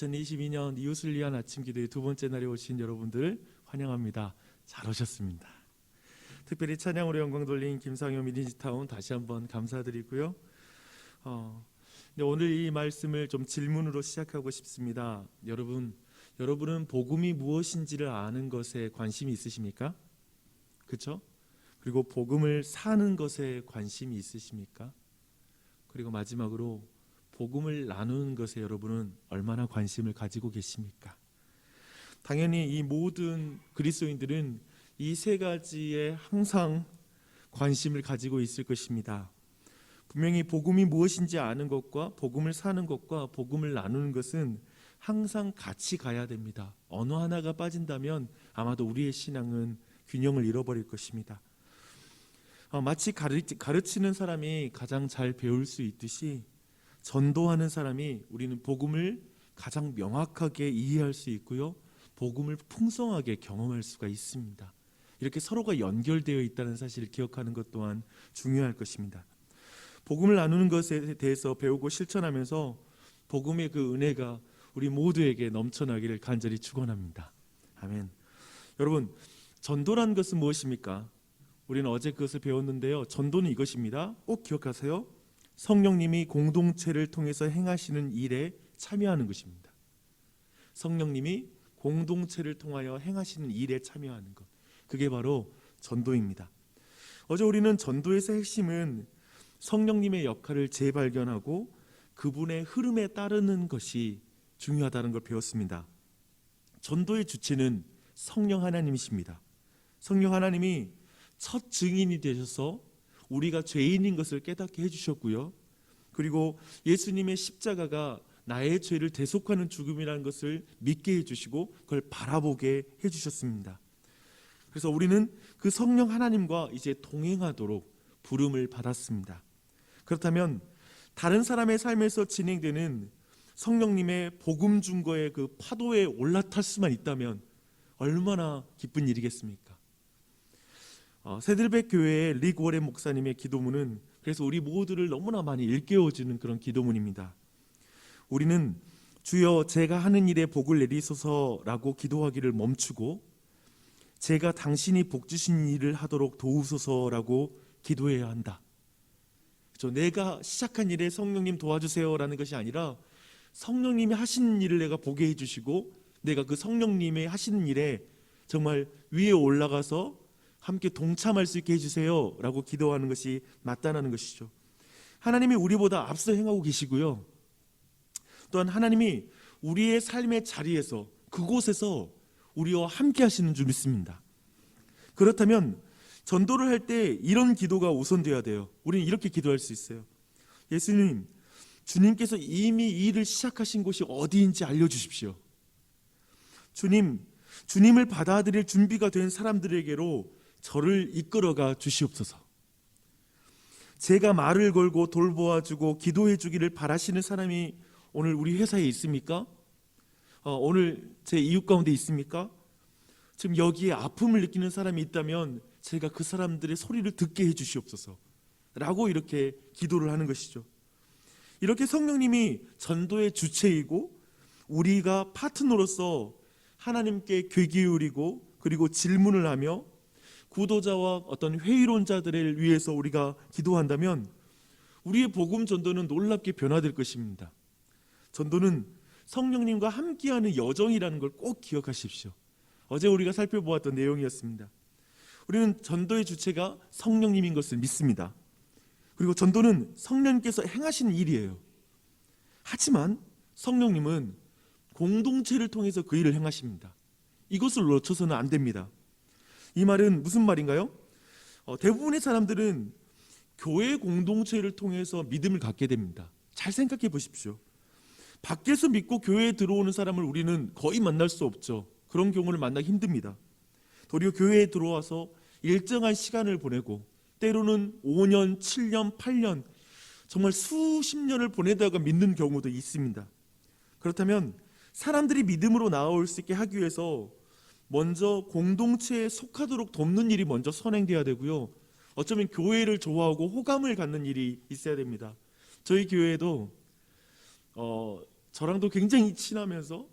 2022년 이웃을 위한 아침 기도의 두 번째 날에 오신 여러분들을 환영합니다. 잘 오셨습니다. 특별히 찬양으로 영광 돌린 김상효 미니지타운 다시 한번 감사드리고요. 오늘 이 말씀을 좀 질문으로 시작하고 싶습니다. 여러분은 복음이 무엇인지를 아는 것에 관심이 있으십니까? 그렇죠? 그리고 복음을 사는 것에 관심이 있으십니까? 그리고 마지막으로 복음을 나누는 것에 여러분은 얼마나 관심을 가지고 계십니까? 당연히 이 모든 그리스도인들은 이 세 가지에 항상 관심을 가지고 있을 것입니다. 분명히 복음이 무엇인지 아는 것과 복음을 사는 것과 복음을 나누는 것은 항상 같이 가야 됩니다. 어느 하나가 빠진다면 아마도 우리의 신앙은 균형을 잃어버릴 것입니다. 마치 가르치는 사람이 가장 잘 배울 수 있듯이 전도하는 사람이 우리는 복음을 가장 명확하게 이해할 수 있고요, 복음을 풍성하게 경험할 수가 있습니다. 이렇게 서로가 연결되어 있다는 사실을 기억하는 것 또한 중요할 것입니다. 복음을 나누는 것에 대해서 배우고 실천하면서 복음의 그 은혜가 우리 모두에게 넘쳐나기를 간절히 축원합니다. 아멘. 여러분, 전도란 것은 무엇입니까? 우리는 어제 그것을 배웠는데요, 전도는 이것입니다. 꼭 기억하세요. 성령님이 공동체를 통해서 행하시는 일에 참여하는 것입니다. 성령님이 공동체를 통하여 행하시는 일에 참여하는 것, 그게 바로 전도입니다. 어제 우리는 전도에서 핵심은 성령님의 역할을 재발견하고 그분의 흐름에 따르는 것이 중요하다는 걸 배웠습니다. 전도의 주체는 성령 하나님이십니다. 성령 하나님이 첫 증인이 되셔서 우리가 죄인인 것을 깨닫게 해주셨고요, 그리고 예수님의 십자가가 나의 죄를 대속하는 죽음이라는 것을 믿게 해주시고 그걸 바라보게 해주셨습니다. 그래서 우리는 그 성령 하나님과 이제 동행하도록 부름을 받았습니다. 그렇다면 다른 사람의 삶에서 진행되는 성령님의 복음 증거의 그 파도에 올라탈 수만 있다면 얼마나 기쁜 일이겠습니까? 새들백 교회의 릭 워렌 목사님의 기도문은 그래서 우리 모두를 너무나 많이 일깨워주는 그런 기도문입니다. 우리는 주여 제가 하는 일에 복을 내리소서라고 기도하기를 멈추고 제가 당신이 복 주신 일을 하도록 도우소서라고 기도해야 한다. 내가 시작한 일에 성령님 도와주세요라는 것이 아니라 성령님이 하시는 일을 내가 보게 해주시고 내가 그 성령님의 하시는 일에 정말 위에 올라가서 함께 동참할 수 있게 해주세요 라고 기도하는 것이 맞다는 것이죠. 하나님이 우리보다 앞서 행하고 계시고요, 또한 하나님이 우리의 삶의 자리에서 그곳에서 우리와 함께 하시는 줄 믿습니다. 그렇다면 전도를 할 때 이런 기도가 우선되어야 돼요. 우리는 이렇게 기도할 수 있어요. 예수님, 주님께서 이미 이 일을 시작하신 곳이 어디인지 알려주십시오. 주님을 받아들일 준비가 된 사람들에게로 저를 이끌어가 주시옵소서. 제가 말을 걸고 돌보아주고 기도해 주기를 바라시는 사람이 오늘 우리 회사에 있습니까? 오늘 제 이웃 가운데 있습니까? 지금 여기에 아픔을 느끼는 사람이 있다면 제가 그 사람들의 소리를 듣게 해 주시옵소서 라고 이렇게 기도를 하는 것이죠. 이렇게 성령님이 전도의 주체이고 우리가 파트너로서 하나님께 귀 기울이고 그리고 질문을 하며 구도자와 어떤 회의론자들을 위해서 우리가 기도한다면 우리의 복음 전도는 놀랍게 변화될 것입니다. 전도는 성령님과 함께하는 여정이라는 걸 꼭 기억하십시오. 어제 우리가 살펴보았던 내용이었습니다. 우리는 전도의 주체가 성령님인 것을 믿습니다. 그리고 전도는 성령님께서 행하시는 일이에요. 하지만 성령님은 공동체를 통해서 그 일을 행하십니다. 이것을 놓쳐서는 안 됩니다. 이 말은 무슨 말인가요? 대부분의 사람들은 교회 공동체를 통해서 믿음을 갖게 됩니다. 잘 생각해 보십시오. 밖에서 믿고 교회에 들어오는 사람을 우리는 거의 만날 수 없죠. 그런 경우를 만나기 힘듭니다. 도리어 교회에 들어와서 일정한 시간을 보내고 때로는 5년, 7년, 8년 정말 수십 년을 보내다가 믿는 경우도 있습니다. 그렇다면 사람들이 믿음으로 나아올 수 있게 하기 위해서 먼저 공동체에 속하도록 돕는 일이 먼저 선행돼야 되고요, 어쩌면 교회를 좋아하고 호감을 갖는 일이 있어야 됩니다. 저희 교회에도 저랑도 굉장히 친하면서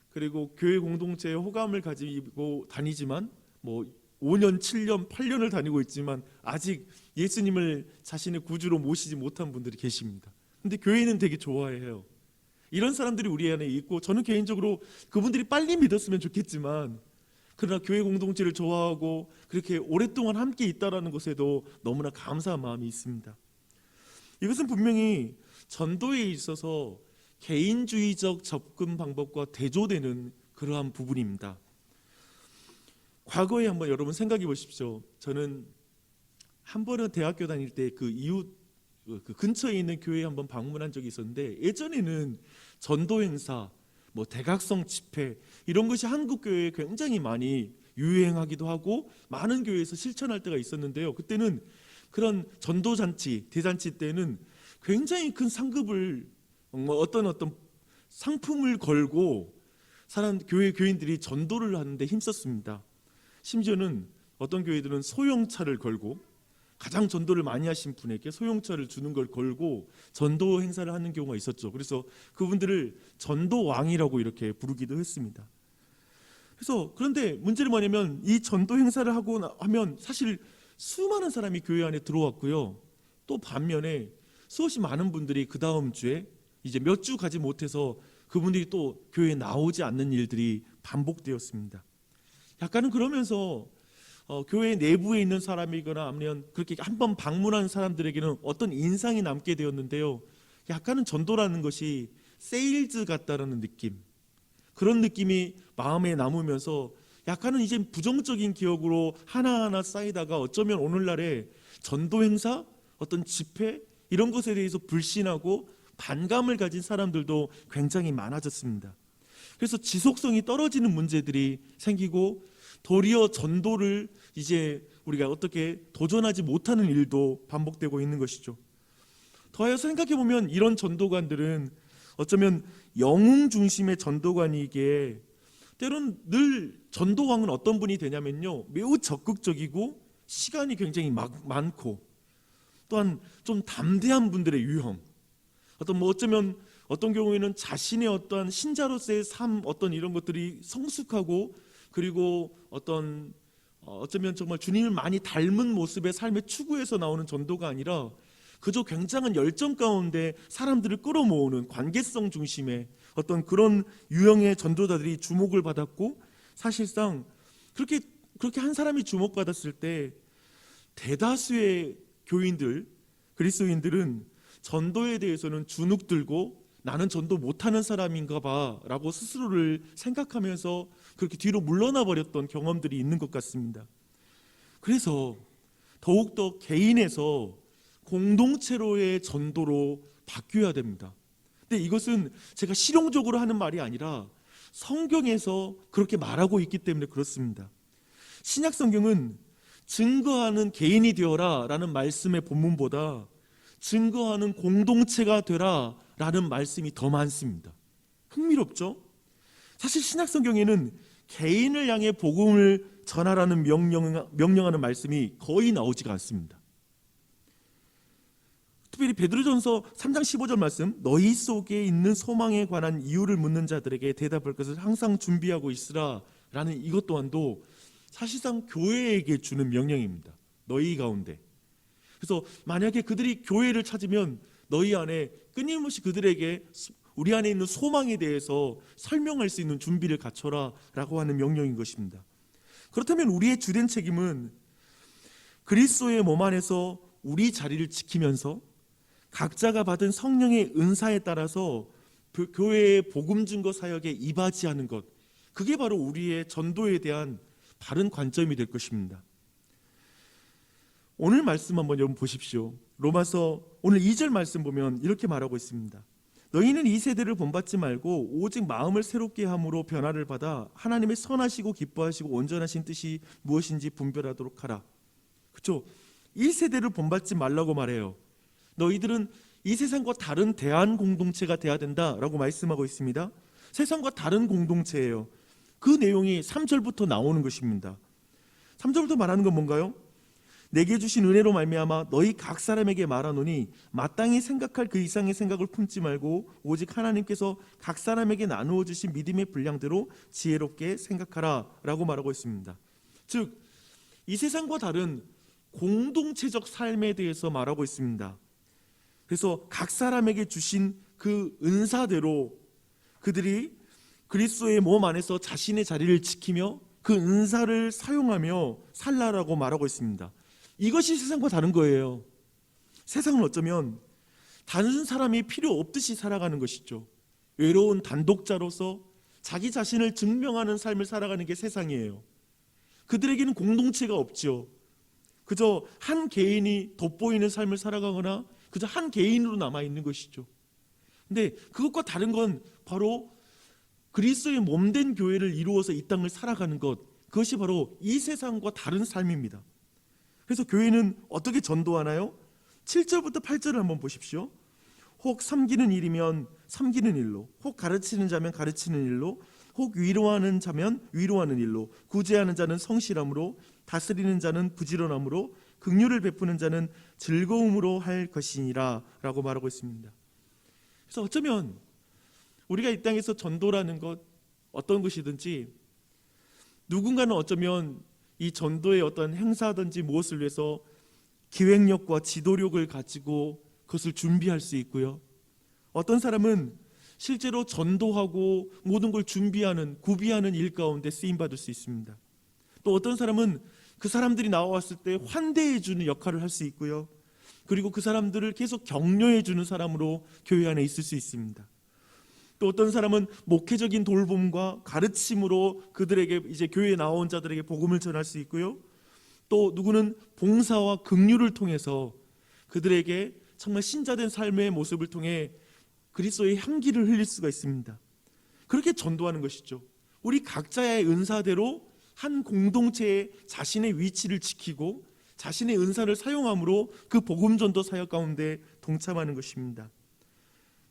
그리고 교회 공동체에 호감을 가지고 다니지만 뭐 5년, 7년, 8년을 다니고 있지만 아직 예수님을 자신의 구주로 모시지 못한 분들이 계십니다. 근데 교회는 되게 좋아해요. 이런 사람들이 우리 안에 있고, 저는 개인적으로 그분들이 빨리 믿었으면 좋겠지만 그러나 교회 공동체를 좋아하고 그렇게 오랫동안 함께 있다라는 것에도 너무나 감사한 마음이 있습니다. 이것은 분명히 전도에 있어서 개인주의적 접근 방법과 대조되는 그러한 부분입니다. 과거에 한번 여러분 생각해 보십시오. 저는 한 번은 대학교 다닐 때 그 이웃 그 근처에 있는 교회에 한번 방문한 적이 있었는데, 예전에는 전도 행사, 뭐 대각성 집회 이런 것이 한국 교회에 굉장히 많이 유행하기도 하고 많은 교회에서 실천할 때가 있었는데요. 그때는 그런 전도 잔치, 대잔치 때는 굉장히 큰 상급을 어떤 상품을 걸고 교회 교인들이 전도를 하는데 힘썼습니다. 심지어는 어떤 교회들은 소형차를 걸고, 가장 전도를 많이 하신 분에게 소형차를 주는 걸 걸고 전도 행사를 하는 경우가 있었죠. 그래서 그분들을 전도왕이라고 이렇게 부르기도 했습니다. 그런데 문제는 뭐냐면, 이 전도 행사를 하고 하면 사실 수많은 사람이 교회 안에 들어왔고요. 또 반면에 수없이 많은 분들이 그 다음 주에 이제 몇 주 가지 못해서 그분들이 또 교회에 나오지 않는 일들이 반복되었습니다. 약간은 그러면서 교회 내부에 있는 사람이거나 아니면 그렇게 한번 방문한 사람들에게는 어떤 인상이 남게 되었는데요. 약간은 전도라는 것이 세일즈 같다라는 느낌, 그런 느낌이 마음에 남으면서 약간은 이제 부정적인 기억으로 하나하나 쌓이다가 어쩌면 오늘날에 전도 행사, 어떤 집회 이런 것에 대해서 불신하고 반감을 가진 사람들도 굉장히 많아졌습니다. 그래서 지속성이 떨어지는 문제들이 생기고, 도리어 전도를 이제 우리가 어떻게 도전하지 못하는 일도 반복되고 있는 것이죠. 더해서 생각해 보면 이런 전도관들은 어쩌면 영웅 중심의 전도관이기에, 때로는 늘 전도왕은 어떤 분이 되냐면요, 매우 적극적이고 시간이 굉장히 많고 또한 좀 담대한 분들의 유형, 어쩌면 어떤 경우에는 자신의 어떠한 신자로서의 삶, 이런 것들이 성숙하고, 그리고 어쩌면 정말 주님을 많이 닮은 모습의 삶의 추구에서 나오는 전도가 아니라 그저 굉장한 열정 가운데 사람들을 끌어모으는 관계성 중심의 그런 유형의 전도자들이 주목을 받았고, 사실상 그렇게 한 사람이 주목받았을 때 대다수의 그리스도인들은 전도에 대해서는 주눅들고 나는 전도 못하는 사람인가 봐 라고 스스로를 생각하면서 그렇게 뒤로 물러나 버렸던 경험들이 있는 것 같습니다. 그래서 더욱더 개인에서 공동체로의 전도로 바뀌어야 됩니다. 근데 이것은 제가 실용적으로 하는 말이 아니라 성경에서 그렇게 말하고 있기 때문에 그렇습니다. 신약 성경은 증거하는 개인이 되어라 라는 말씀의 본문보다 증거하는 공동체가 되라 라는 말씀이 더 많습니다. 흥미롭죠? 사실 신약 성경에는 개인을 향해 복음을 전하라는 명령하는 말씀이 거의 나오지가 않습니다. 특별히 베드로전서 3장 15절 말씀, 너희 속에 있는 소망에 관한 이유를 묻는 자들에게 대답할 것을 항상 준비하고 있으라 라는 이것 또한도 사실상 교회에게 주는 명령입니다. 너희 가운데. 그래서 만약에 그들이 교회를 찾으면 너희 안에 끊임없이 그들에게 우리 안에 있는 소망에 대해서 설명할 수 있는 준비를 갖춰라 라고 하는 명령인 것입니다. 그렇다면 우리의 주된 책임은 그리스도의 몸 안에서 우리 자리를 지키면서 각자가 받은 성령의 은사에 따라서 교회의 복음 증거 사역에 이바지하는 것, 그게 바로 우리의 전도에 대한 바른 관점이 될 것입니다. 오늘 말씀 한번 여러분 보십시오. 로마서 오늘 2절 말씀 보면 이렇게 말하고 있습니다. 너희는 이 세대를 본받지 말고 오직 마음을 새롭게 함으로 변화를 받아 하나님의 선하시고 기뻐하시고 온전하신 뜻이 무엇인지 분별하도록 하라. 그렇죠? 이 세대를 본받지 말라고 말해요. 너희들은 이 세상과 다른 대안 공동체가 돼야 된다라고 말씀하고 있습니다. 세상과 다른 공동체예요. 그 내용이 3절부터 나오는 것입니다. 3절부터 말하는 건 뭔가요? 내게 주신 은혜로 말미암아 너희 각 사람에게 말하노니 마땅히 생각할 그 이상의 생각을 품지 말고 오직 하나님께서 각 사람에게 나누어 주신 믿음의 분량대로 지혜롭게 생각하라 라고 말하고 있습니다. 즉, 이 세상과 다른 공동체적 삶에 대해서 말하고 있습니다. 그래서 각 사람에게 주신 그 은사대로 그들이 그리스도의 몸 안에서 자신의 자리를 지키며 그 은사를 사용하며 살라라고 말하고 있습니다. 이것이 세상과 다른 거예요. 세상은 어쩌면 다른 사람이 필요 없듯이 살아가는 것이죠. 외로운 단독자로서 자기 자신을 증명하는 삶을 살아가는 게 세상이에요. 그들에게는 공동체가 없죠. 그저 한 개인이 돋보이는 삶을 살아가거나 그저 한 개인으로 남아있는 것이죠. 근데 그것과 다른 건 바로 그리스도의 몸된 교회를 이루어서 이 땅을 살아가는 것, 그것이 바로 이 세상과 다른 삶입니다. 그래서 교회는 어떻게 전도하나요? 7절부터 8절을 한번 보십시오. 혹 섬기는 일이면 섬기는 일로, 혹 가르치는 자면 가르치는 일로, 혹 위로하는 자면 위로하는 일로, 구제하는 자는 성실함으로, 다스리는 자는 부지런함으로, 긍휼을 베푸는 자는 즐거움으로 할 것이니라 라고 말하고 있습니다. 그래서 어쩌면 우리가 이 땅에서 전도라는 것, 어떤 것이든지 누군가는 어쩌면 이 전도의 어떤 행사든지 무엇을 위해서 기획력과 지도력을 가지고 그것을 준비할 수 있고요. 어떤 사람은 실제로 전도하고 모든 걸 준비하는, 구비하는 일 가운데 쓰임받을 수 있습니다. 또 어떤 사람은 그 사람들이 나왔을 때 환대해 주는 역할을 할 수 있고요. 그리고 그 사람들을 계속 격려해 주는 사람으로 교회 안에 있을 수 있습니다. 또 어떤 사람은 목회적인 돌봄과 가르침으로 그들에게 이제 교회에 나온 자들에게 복음을 전할 수 있고요. 또 누구는 봉사와 긍휼을 통해서 그들에게 정말 신자된 삶의 모습을 통해 그리스도의 향기를 흘릴 수가 있습니다. 그렇게 전도하는 것이죠. 우리 각자의 은사대로 한 공동체에 자신의 위치를 지키고 자신의 은사를 사용함으로 그 복음 전도 사역 가운데 동참하는 것입니다.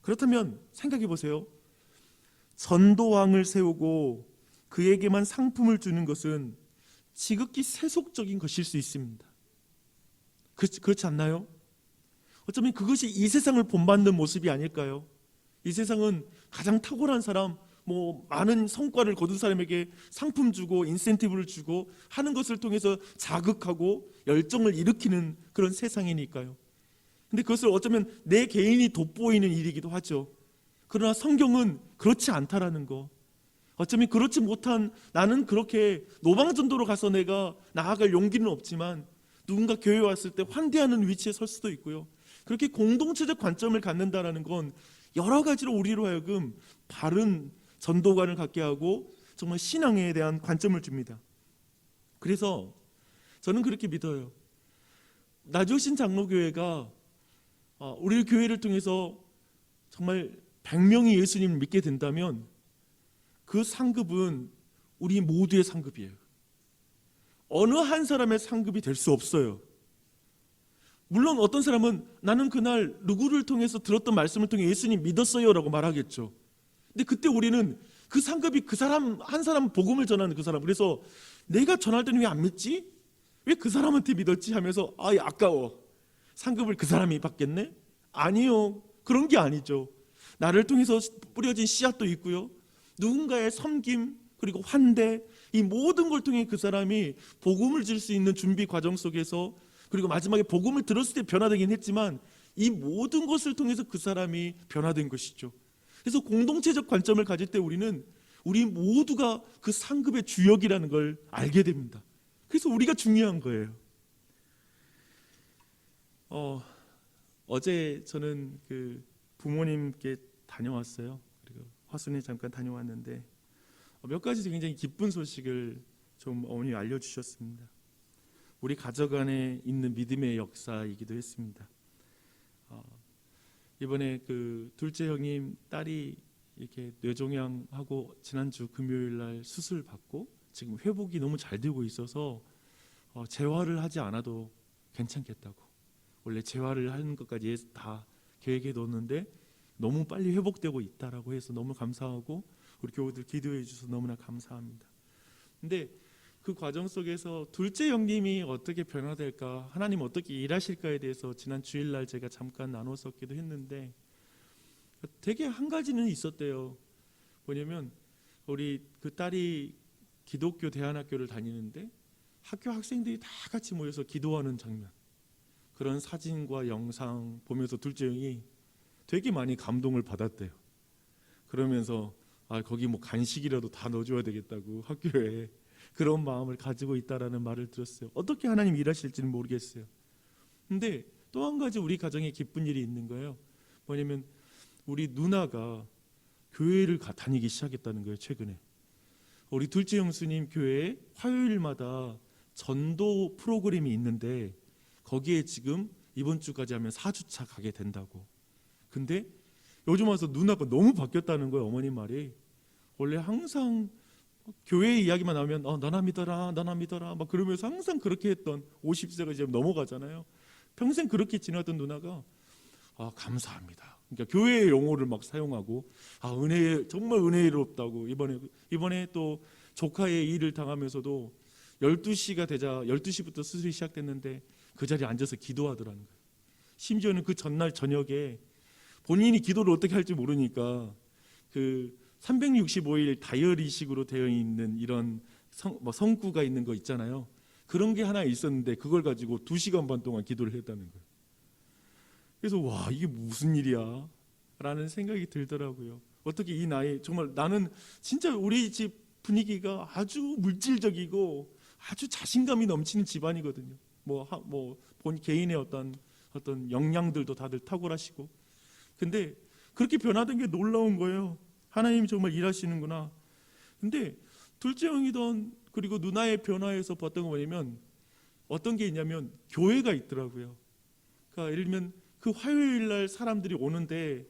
그렇다면 생각해 보세요. 전도왕을 세우고 그에게만 상품을 주는 것은 지극히 세속적인 것일 수 있습니다. 그렇지 않나요? 어쩌면 그것이 이 세상을 본받는 모습이 아닐까요? 이 세상은 가장 탁월한 사람, 많은 성과를 거둔 사람에게 상품 주고 인센티브를 주고 하는 것을 통해서 자극하고 열정을 일으키는 그런 세상이니까요. 근데 그것을 어쩌면 내 개인이 돋보이는 일이기도 하죠. 그러나 성경은 그렇지 않다라는 거. 어쩌면 그렇지 못한 나는 그렇게 노방전도로 가서 내가 나아갈 용기는 없지만 누군가 교회에 왔을 때 환대하는 위치에 설 수도 있고요. 그렇게 공동체적 관점을 갖는다라는 건 여러 가지로 우리로 하여금 바른 전도관을 갖게 하고 정말 신앙에 대한 관점을 줍니다. 그래서 저는 그렇게 믿어요. 나주신 장로교회가 우리 교회를 통해서 정말 100명이 예수님을 믿게 된다면 그 상급은 우리 모두의 상급이에요. 어느 한 사람의 상급이 될 수 없어요. 물론 어떤 사람은 나는 그날 누구를 통해서 들었던 말씀을 통해 예수님 믿었어요 라고 말하겠죠. 근데 그때 우리는 그 상급이 그 사람 한 사람 복음을 전하는 그 사람, 그래서 내가 전할 때는 왜 안 믿지? 왜 그 사람한테 믿었지? 하면서 아까워. 상급을 그 사람이 받겠네? 아니요. 그런 게 아니죠. 나를 통해서 뿌려진 씨앗도 있고요. 누군가의 섬김 그리고 환대, 이 모든 걸 통해 그 사람이 복음을 줄 수 있는 준비 과정 속에서, 그리고 마지막에 복음을 들었을 때 변화되긴 했지만 이 모든 것을 통해서 그 사람이 변화된 것이죠. 그래서 공동체적 관점을 가질 때 우리는 우리 모두가 그 상급의 주역이라는 걸 알게 됩니다. 그래서 우리가 중요한 거예요. 어제 저는 그 부모님께 다녀왔어요. 그리고 화순에 잠깐 다녀왔는데 몇 가지 굉장히 기쁜 소식을 좀 어머니 알려주셨습니다. 우리 가족 안에 있는 믿음의 역사이기도 했습니다. 이번에 그 둘째 형님 딸이 이렇게 뇌종양하고 지난주 금요일 날 수술 받고 지금 회복이 너무 잘 되고 있어서 재활을 하지 않아도 괜찮겠다고, 원래 재활을 하는 것까지 다 계획해 뒀는데 너무 빨리 회복되고 있다라고 해서 너무 감사하고 우리 교우들 기도해 주셔서 너무나 감사합니다. 근데 그 과정 속에서 둘째 형님이 어떻게 변화될까, 하나님 어떻게 일하실까에 대해서 지난 주일날 제가 잠깐 나눴었기도 했는데, 되게 한 가지는 있었대요. 뭐냐면 우리 그 딸이 기독교 대안학교를 다니는데 학교 학생들이 다 같이 모여서 기도하는 장면, 그런 사진과 영상 보면서 둘째 형이 되게 많이 감동을 받았대요. 그러면서 거기 뭐 간식이라도 다 넣어줘야 되겠다고 학교에 그런 마음을 가지고 있다라는 말을 들었어요. 어떻게 하나님 일하실지는 모르겠어요. 근데 또 한 가지 우리 가정에 기쁜 일이 있는 거예요. 뭐냐면 우리 누나가 교회를 다니기 시작했다는 거예요. 최근에 우리 둘째 형수님 교회에 화요일마다 전도 프로그램이 있는데 거기에 지금 이번 주까지 하면 4주차 가게 된다고. 근데 요즘 와서 누나가 너무 바뀌었다는 거예요. 어머님 말이. 원래 항상 교회 이야기만 나오면 너나 믿어라 너나 믿어라 막 그러면서 항상 그렇게 했던 50세가 이제 넘어가잖아요. 평생 그렇게 지나던 누나가 감사합니다. 그러니까 교회의 용어를 막 사용하고 은혜, 정말 은혜롭다고. 이번에 또 조카의 일을 당하면서도 12시가 되자 12시부터 수술이 시작됐는데 그 자리에 앉아서 기도하더라는 거예요. 심지어는 그 전날 저녁에 본인이 기도를 어떻게 할지 모르니까 그 365일 다이어리식으로 되어 있는 이런 성구가 있는 거 있잖아요. 그런 게 하나 있었는데 그걸 가지고 2시간 반 동안 기도를 했다는 거예요. 그래서 와, 이게 무슨 일이야 라는 생각이 들더라고요. 어떻게 이 나이, 정말 나는 진짜 우리 집 분위기가 아주 물질적이고 아주 자신감이 넘치는 집안이거든요. 본 개인의 어떤 역량들도 다들 탁월하시고. 근데 그렇게 변화된 게 놀라운 거예요. 하나님이 정말 일하시는구나. 근데 둘째 형이던 그리고 누나의 변화에서 봤던 거 뭐냐면 어떤 게 있냐면 교회가 있더라고요. 그러니까 예를 들면 그 화요일 날 사람들이 오는데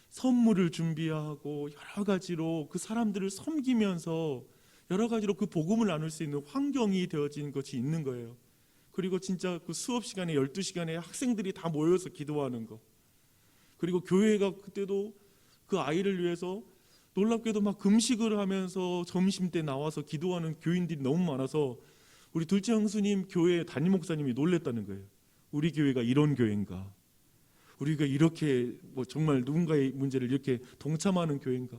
선물을 준비하고 여러 가지로 그 사람들을 섬기면서 여러 가지로 그 복음을 나눌 수 있는 환경이 되어진 것이 있는 거예요. 그리고 진짜 그 수업 시간에 12시간에 학생들이 다 모여서 기도하는 거. 그리고 교회가 그때도 그 아이를 위해서 놀랍게도 막 금식을 하면서 점심 때 나와서 기도하는 교인들이 너무 많아서 우리 둘째 형수님 교회 담임 목사님이 놀랬다는 거예요. 우리 교회가 이런 교회인가? 우리가 이렇게 정말 누군가의 문제를 이렇게 동참하는 교회인가?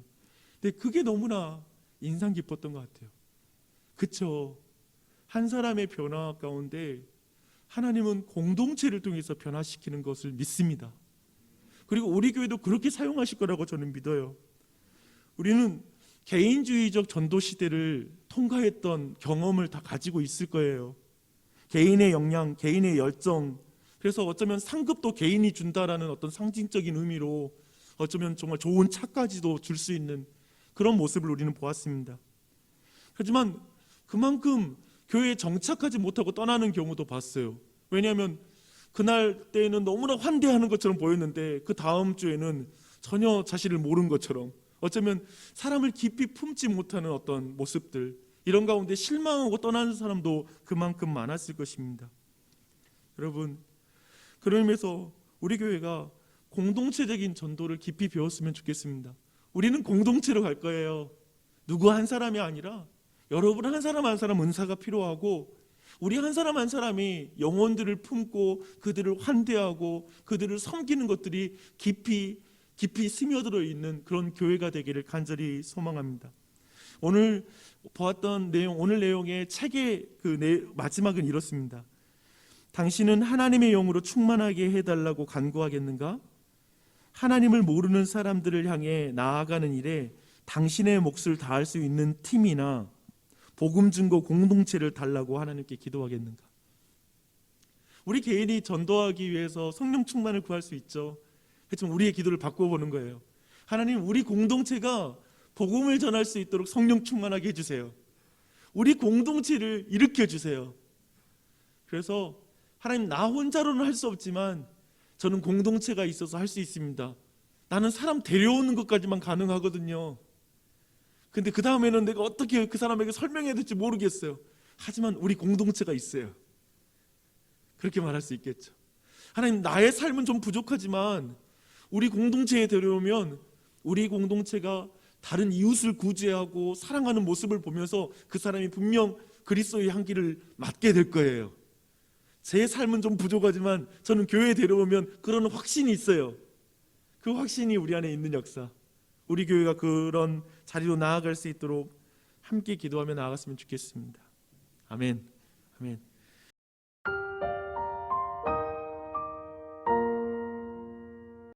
근데 그게 너무나 인상 깊었던 것 같아요. 그쵸? 한 사람의 변화 가운데 하나님은 공동체를 통해서 변화시키는 것을 믿습니다. 그리고 우리 교회도 그렇게 사용하실 거라고 저는 믿어요. 우리는 개인주의적 전도 시대를 통과했던 경험을 다 가지고 있을 거예요. 개인의 역량, 개인의 열정, 그래서 어쩌면 상급도 개인이 준다라는 어떤 상징적인 의미로 어쩌면 정말 좋은 차까지도 줄 수 있는 그런 모습을 우리는 보았습니다. 하지만 그만큼 교회에 정착하지 못하고 떠나는 경우도 봤어요. 왜냐하면 그날 때에는 너무나 환대하는 것처럼 보였는데 그 다음 주에는 전혀 자신을 모르는 것처럼, 어쩌면 사람을 깊이 품지 못하는 어떤 모습들, 이런 가운데 실망하고 떠나는 사람도 그만큼 많았을 것입니다. 여러분, 그런 의미에서 우리 교회가 공동체적인 전도를 깊이 배웠으면 좋겠습니다. 우리는 공동체로 갈 거예요. 누구 한 사람이 아니라 여러분 한 사람 한 사람 은사가 필요하고, 우리 한 사람 한 사람이 영혼들을 품고 그들을 환대하고 그들을 섬기는 것들이 깊이 스며들어 있는 그런 교회가 되기를 간절히 소망합니다. 오늘 보았던 내용, 오늘 내용의 책의 마지막은 이렇습니다. 당신은 하나님의 영으로 충만하게 해달라고 간구하겠는가? 하나님을 모르는 사람들을 향해 나아가는 일에 당신의 몫을 다할 수 있는 팀이나 복음 증거 공동체를 달라고 하나님께 기도하겠는가? 우리 개인이 전도하기 위해서 성령 충만을 구할 수 있죠. 하지만 우리의 기도를 바꿔보는 거예요. 하나님, 우리 공동체가 복음을 전할 수 있도록 성령 충만하게 해주세요. 우리 공동체를 일으켜주세요. 그래서 하나님, 나 혼자로는 할 수 없지만 저는 공동체가 있어서 할 수 있습니다. 나는 사람 데려오는 것까지만 가능하거든요. 근데 그 다음에는 내가 어떻게 그 사람에게 설명해야 될지 모르겠어요. 하지만 우리 공동체가 있어요. 그렇게 말할 수 있겠죠. 하나님, 나의 삶은 좀 부족하지만 우리 공동체에 데려오면 우리 공동체가 다른 이웃을 구제하고 사랑하는 모습을 보면서 그 사람이 분명 그리스도의 향기를 맡게 될 거예요. 제 삶은 좀 부족하지만 저는 교회에 데려오면 그런 확신이 있어요. 그 확신이 우리 안에 있는 역사, 우리 교회가 그런 자리로 나아갈 수 있도록 함께 기도하며 나아갔으면 좋겠습니다. 아멘. 아멘.